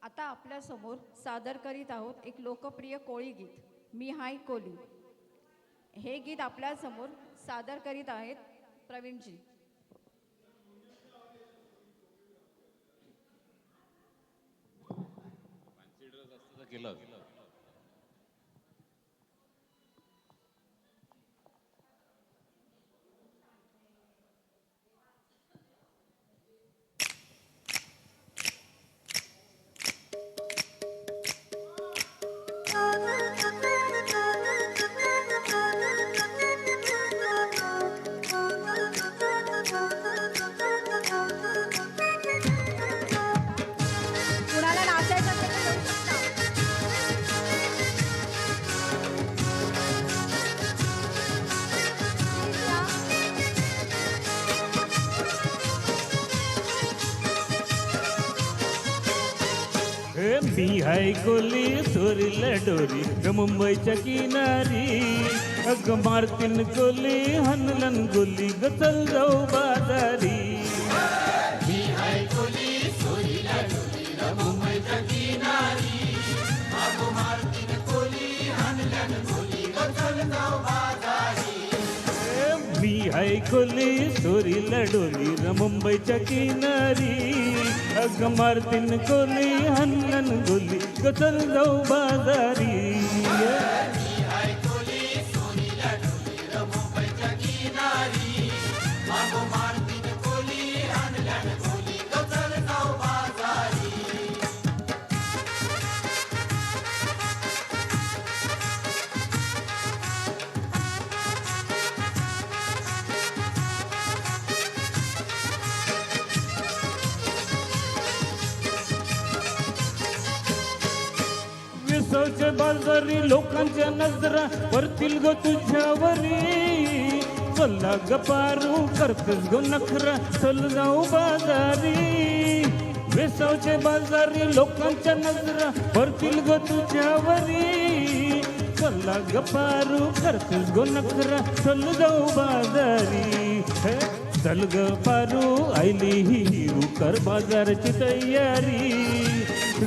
आता आपल्या समोर सादर करीत आहोत एक लोकप्रिय कोळी गीत मी हाय कोली. हे गीत आपल्या समोर सादर करीत आहेत प्रवीणजी. केलं. कुणाला नाचायचं असेल तर येऊ शकता. Please या. मी हाय कोली सोरीला डोरी मुंबईच्या किनारी अग मारतीन कोली हनलन गोली ग चल जाऊ बाजारी. मी हाय कोली सोरीला डोरी मुंबईच्या किनारी आगो मारतीन कोली हानल्यान गोली ग चल जाऊ बाजारी. मी हाय कोली सोरीला डोली मुंबईच्या किनारी अग मारतीन कोली हनलन गोली ग चल जाऊ बाजारी. मी हाय कोली सोरीला डोरी मुंबईच्या किनारी आगो मारतीन कोली हानल्यान गोली ग चल जाऊ बाजारी. विसवच्या बाजारी लोकांच्या नजरा परतील ग तुझ्यावरी. चला ग पारू करतेस ग नखरा चल जाऊ बाजारी. विसवच्या बाजारी लोकांच्या नजरा परतील ग तुझ्यावरी. चला ग पारू करतेस ग नखरा चल जाऊ बाजारी. हे, चल ग पारू आईली हिरू कर बाजाराची तयारी.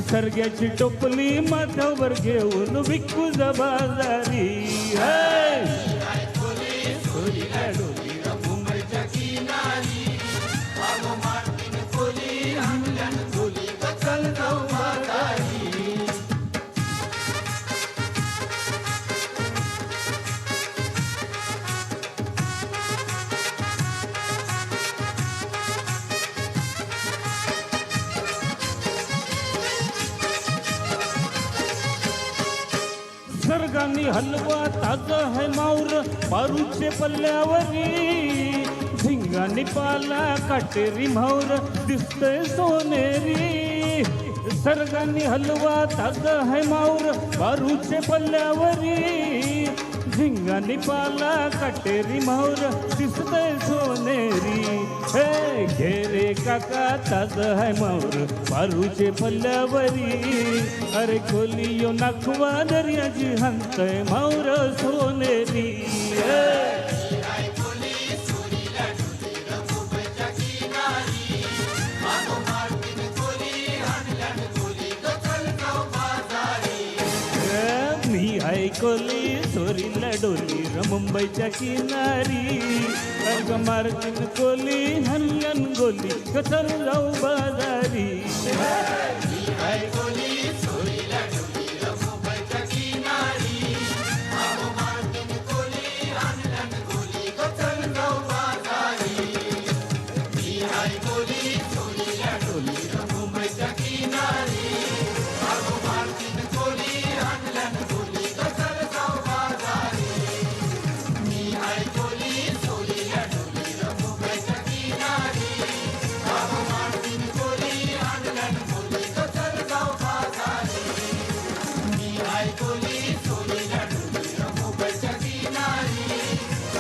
सरग्याची टोपली माथ्यावर घेऊन विकू जा बाजारी. हाय कोली सोरीला डोरी मुंबईच्या किनारी आगो मारतीन कोली हानल्यान गोली ग चल जाऊ बाजारी. सरगानी हलवा ताजा है माऊर पारूचे पल्ल्यावरी. झिंगानी पाला काटेरी माऊर दिसतय सोनेरी. सरगानी हलवा ताजा है माऊर पारूचे पल्ल्यावरी. झिंगानी पाला काटेरी माऊर दिसतय सोनेरी. हे घेरे काका ताज है माऊर पारूचे पल्ल्यावरी. अरे खोलियो नाखवा दर्याची हंतय माऊर सोनेरी. हाय कोली सोरीला डोरी मुंबईच्या किनारी आगो मारतीन कोली हानल्यान गोली ग चल जाऊ बाजारी. मी ऐकली सोरीला डोली मुंबईच्या किनारी अग मारतीन कोली हनलन गोली ग चल जाऊ बाजारी. मी हाय कोली सोरीला डोरी मुंबईच्या किनारी आगो मारतीन कोली हानल्यान गोली ग चल जाऊ बाजारी. मी हाय कोली सोरीला डोरी मुंबईच्या किनारी आगो मारतीन कोली हानल्यान गोली ग चल जाऊ बाजारी. मी हाय कोली सोरीला डोरी मुंबईच्या किनारी आगो मारतीन कोली हानल्यान गोली ग चल जाऊ बाजारी. मी हाय कोली सोरीला डोरी मुंबईच्या किनारी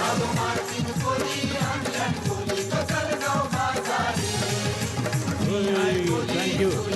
आगो मारतीन कोली हानल्यान गोली ग चल जाऊ बाजारी. थँक्यू.